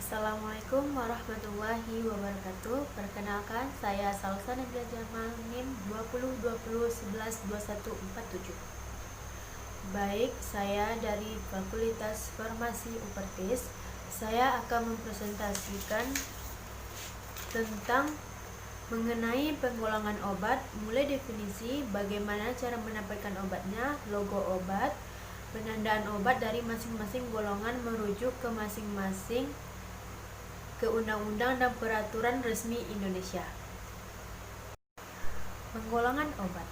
Assalamualaikum warahmatullahi wabarakatuh. Perkenalkan, saya Salsa Nabila Jamal, NIM 2020112147. Baik, saya dari Fakultas Farmasi Upertis. Saya akan mempresentasikan tentang mengenai penggolongan obat, mulai definisi, bagaimana cara mendapatkan obatnya, logo obat, penandaan obat dari masing-masing golongan merujuk ke masing-masing ke undang-undang dan peraturan resmi Indonesia. Penggolongan obat.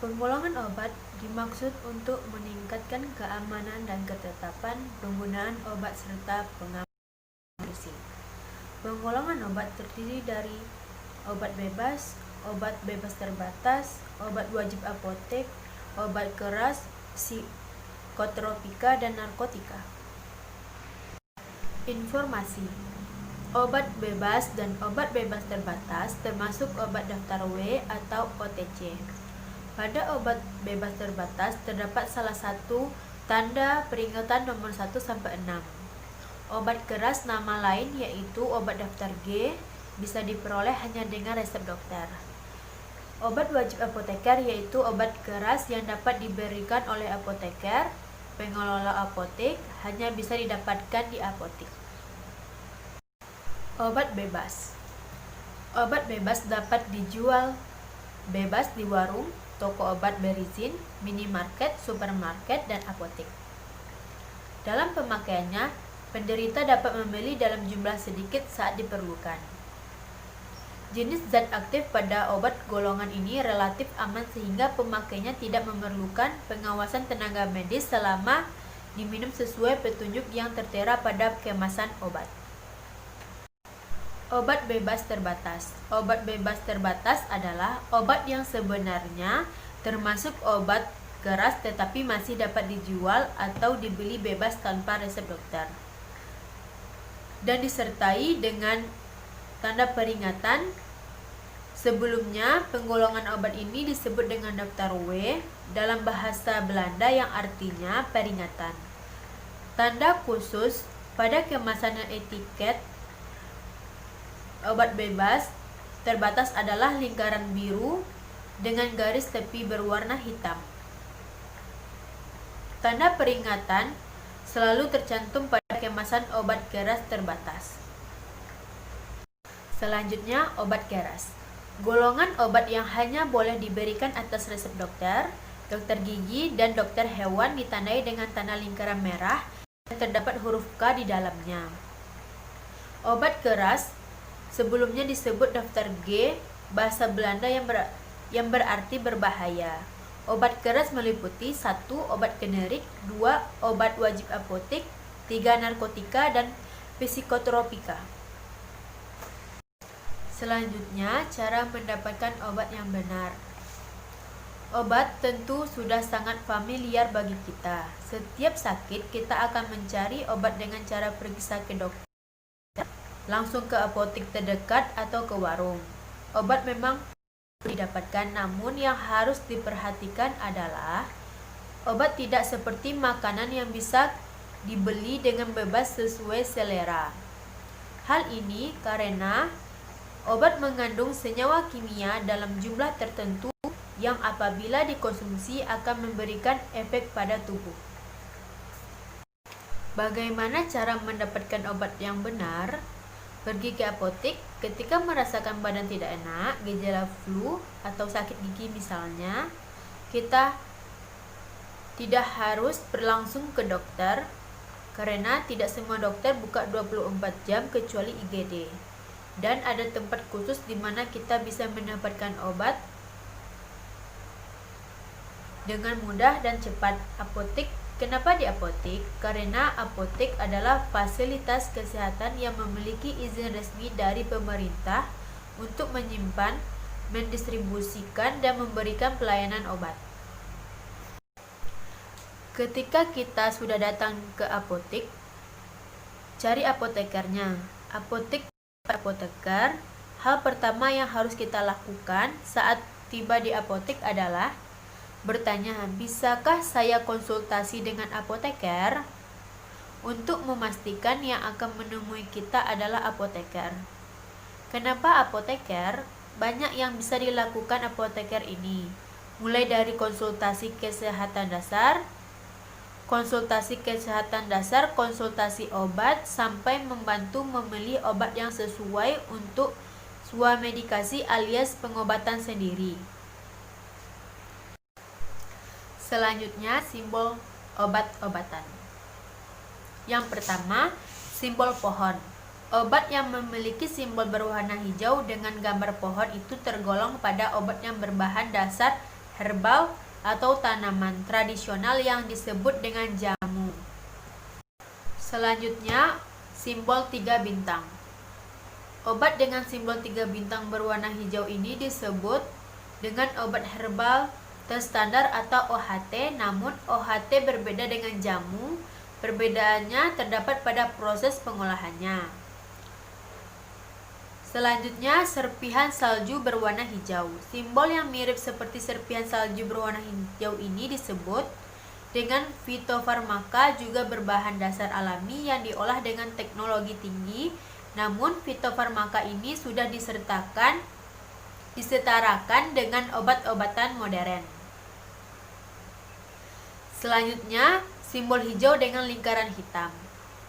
Penggolongan obat dimaksud untuk meningkatkan keamanan dan ketetapan penggunaan obat serta pengaman gizi. Penggolongan obat terdiri dari obat bebas, obat bebas terbatas, obat wajib apotek, obat keras, psikotropika, dan narkotika. Informasi. Obat bebas dan obat bebas terbatas termasuk obat daftar W atau OTC. Pada obat bebas terbatas terdapat salah satu tanda peringatan nomor 1 sampai 6. Obat keras nama lain yaitu obat daftar G bisa diperoleh hanya dengan resep dokter. Obat wajib apoteker yaitu obat keras yang dapat diberikan oleh apoteker, pengelola apotek, hanya bisa didapatkan di apotek. Obat bebas. Obat bebas dapat dijual bebas di warung, toko obat berizin, minimarket, supermarket, dan apotek. Dalam pemakaiannya, penderita dapat membeli dalam jumlah sedikit saat diperlukan. Jenis zat aktif pada obat golongan ini relatif aman sehingga pemakainya tidak memerlukan pengawasan tenaga medis selama diminum sesuai petunjuk yang tertera pada kemasan obat. Obat bebas terbatas. Obat bebas terbatas adalah obat yang sebenarnya termasuk obat keras tetapi masih dapat dijual atau dibeli bebas tanpa resep dokter, dan disertai dengan tanda peringatan. Sebelumnya, penggolongan obat ini disebut dengan daftar W dalam bahasa Belanda yang artinya peringatan. Tanda khusus pada kemasan dan etiket obat bebas terbatas adalah lingkaran biru dengan garis tepi berwarna hitam. Tanda peringatan selalu tercantum pada kemasan obat keras terbatas. Selanjutnya, obat keras. Golongan obat yang hanya boleh diberikan atas resep dokter, dokter gigi, dan dokter hewan ditandai dengan tanda lingkaran merah dan terdapat huruf K di dalamnya. Obat keras sebelumnya disebut daftar G, bahasa Belanda yang berarti berbahaya. Obat keras meliputi 1. Obat generik, 2. Obat wajib apotek, 3. Narkotika, dan psikotropika. Selanjutnya, cara mendapatkan obat yang benar. Obat tentu sudah sangat familiar bagi kita. Setiap sakit, kita akan mencari obat dengan cara periksa ke dokter, langsung ke apotek terdekat, atau ke warung. Obat memang didapatkan, namun yang harus diperhatikan adalah obat tidak seperti makanan yang bisa dibeli dengan bebas sesuai selera. Hal ini karena obat mengandung senyawa kimia dalam jumlah tertentu yang apabila dikonsumsi akan memberikan efek pada tubuh. Bagaimana cara mendapatkan obat yang benar? Pergi ke apotek ketika merasakan badan tidak enak, gejala flu atau sakit gigi misalnya. Kita tidak harus berlangsung ke dokter karena tidak semua dokter buka 24 jam kecuali IGD. Dan ada tempat khusus di mana kita bisa mendapatkan obat dengan mudah dan cepat. Apotek. Kenapa di apotek? Karena apotek adalah fasilitas kesehatan yang memiliki izin resmi dari pemerintah untuk menyimpan, mendistribusikan, dan memberikan pelayanan obat. Ketika kita sudah datang ke apotek, cari apotekernya. Apoteker, hal pertama yang harus kita lakukan saat tiba di apotek adalah bertanya, bisakah saya konsultasi dengan apoteker? Untuk memastikan yang akan menemui kita adalah apoteker. Kenapa apoteker? Banyak yang bisa dilakukan apoteker ini, mulai dari konsultasi kesehatan dasar, konsultasi obat, sampai membantu memilih obat yang sesuai untuk sebuah medikasi alias pengobatan sendiri. Selanjutnya, simbol obat-obatan. Yang pertama, simbol pohon. Obat yang memiliki simbol berwarna hijau dengan gambar pohon itu tergolong pada obat yang berbahan dasar herbal atau tanaman tradisional yang disebut dengan jamu. Selanjutnya, simbol 3 bintang. Obat dengan simbol 3 bintang berwarna hijau ini disebut dengan obat herbal terstandar atau OHT, namun OHT berbeda dengan jamu. Perbedaannya terdapat pada proses pengolahannya. Selanjutnya, serpihan salju berwarna hijau. Simbol yang mirip seperti serpihan salju berwarna hijau ini disebut dengan fitofarmaka, juga berbahan dasar alami yang diolah dengan teknologi tinggi. Namun, fitofarmaka ini sudah disetarakan dengan obat-obatan modern. Selanjutnya, simbol hijau dengan lingkaran hitam.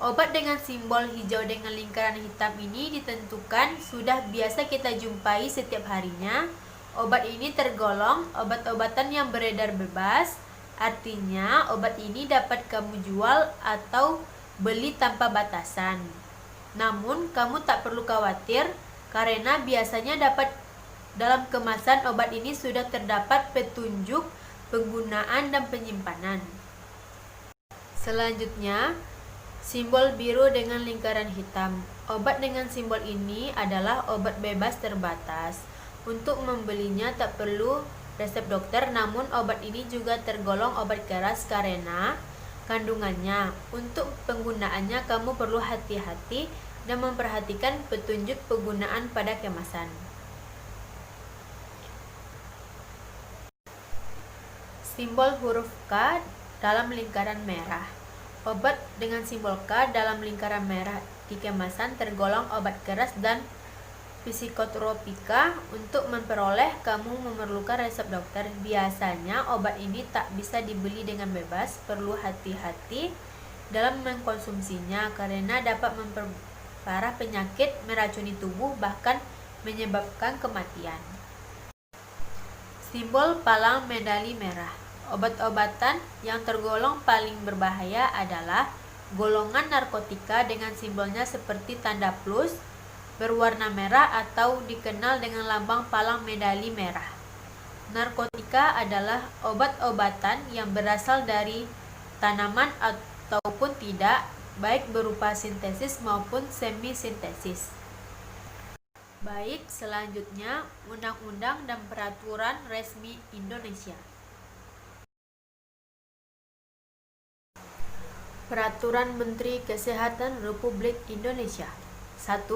Obat dengan simbol hijau dengan lingkaran hitam ini ditentukan sudah biasa kita jumpai setiap harinya. Obat ini tergolong obat-obatan yang beredar bebas. Artinya, obat ini dapat kamu jual atau beli tanpa batasan. Namun, kamu tak perlu khawatir karena biasanya dalam kemasan obat ini sudah terdapat petunjuk penggunaan dan penyimpanan. Selanjutnya, simbol biru dengan lingkaran hitam. Obat dengan simbol ini adalah obat bebas terbatas. Untuk membelinya tak perlu resep dokter, namun obat ini juga tergolong obat keras karena kandungannya. Untuk penggunaannya kamu perlu hati-hati dan memperhatikan petunjuk penggunaan pada kemasan. Simbol huruf K dalam lingkaran merah. Obat dengan simbol K dalam lingkaran merah di kemasan tergolong obat keras dan psikotropika. Untuk memperoleh, kamu memerlukan resep dokter. Biasanya obat ini tak bisa dibeli dengan bebas. Perlu hati-hati dalam mengkonsumsinya karena dapat memperparah penyakit, meracuni tubuh, bahkan menyebabkan kematian. Simbol palang medali merah. Obat-obatan yang tergolong paling berbahaya adalah golongan narkotika dengan simbolnya seperti tanda plus berwarna merah atau dikenal dengan lambang palang medali merah. Narkotika adalah obat-obatan yang berasal dari tanaman ataupun tidak, baik berupa sintesis maupun semi-sintesis. Baik, selanjutnya Undang-Undang dan Peraturan Resmi Indonesia. Peraturan Menteri Kesehatan Republik Indonesia. 1.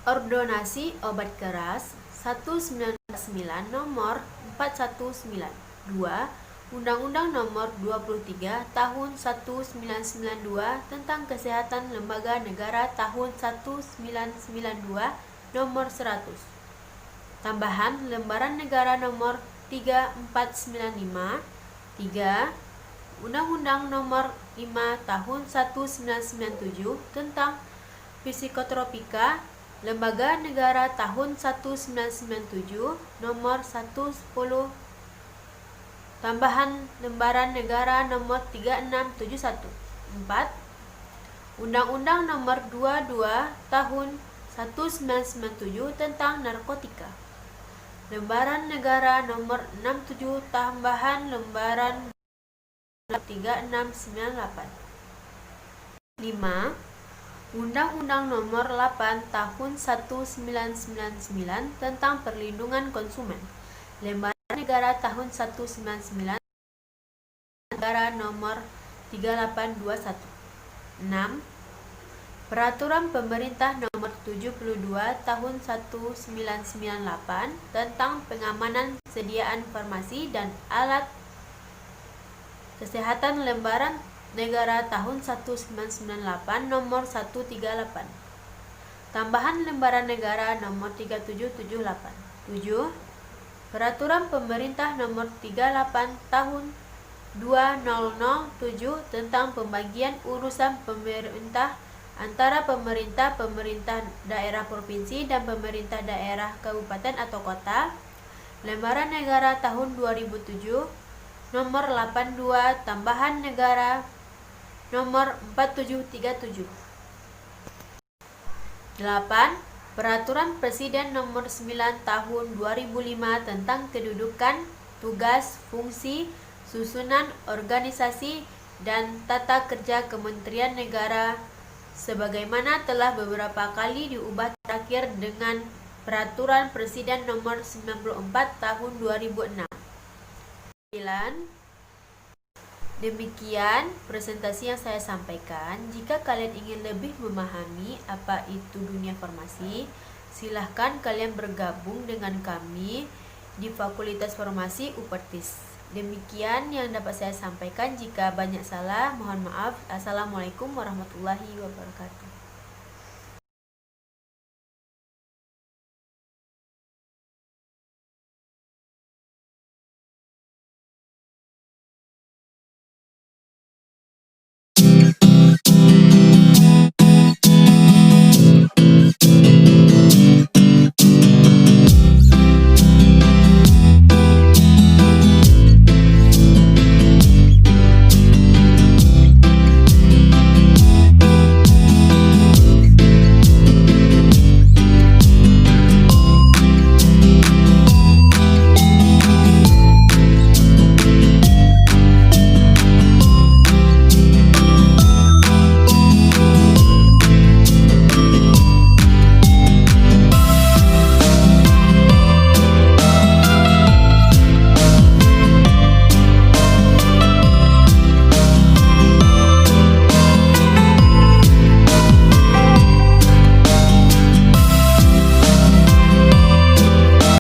Ordonansi Obat Keras 199 Nomor 419. 2. Undang-Undang Nomor 23 Tahun 1992 tentang Kesehatan Lembaga Negara Tahun 1992 Nomor 100. Tambahan Lembaran Negara Nomor 3495. 3. Undang-Undang Nomor 5 Tahun 1997 tentang Psikotropika, Lembaga Negara Tahun 1997 Nomor 110. Tambahan Lembaran Negara Nomor 3671. 4. Undang-Undang Nomor 22 Tahun 1997 tentang Narkotika, Lembaran Negara Nomor 67 Tambahan Lembaran 3698. 5. Undang-Undang Nomor 8 Tahun 1999 tentang Perlindungan Konsumen, Lembaran Negara Tahun 1999 Negara Nomor 3821. 6. Peraturan Pemerintah Nomor 72 Tahun 1998 tentang Pengamanan Sediaan Farmasi dan Alat Kesehatan Lembaran Negara tahun 1998 nomor 138. Tambahan Lembaran Negara nomor 3778. 7. Peraturan Pemerintah nomor 38 tahun 2007 tentang pembagian urusan pemerintah antara pemerintah daerah provinsi dan pemerintah daerah kabupaten atau kota. Lembaran Negara tahun 2007 nomor 82 tambahan negara nomor 4737. 8. Peraturan Presiden nomor 9 tahun 2005 tentang kedudukan, tugas, fungsi, susunan organisasi dan tata kerja Kementerian Negara sebagaimana telah beberapa kali diubah terakhir dengan Peraturan Presiden nomor 94 tahun 2006. 9. Demikian presentasi yang saya sampaikan. Jika kalian ingin lebih memahami apa itu dunia farmasi, silahkan kalian bergabung dengan kami di Fakultas Farmasi Upertis. Demikian yang dapat saya sampaikan. Jika banyak salah, mohon maaf. Assalamualaikum warahmatullahi wabarakatuh.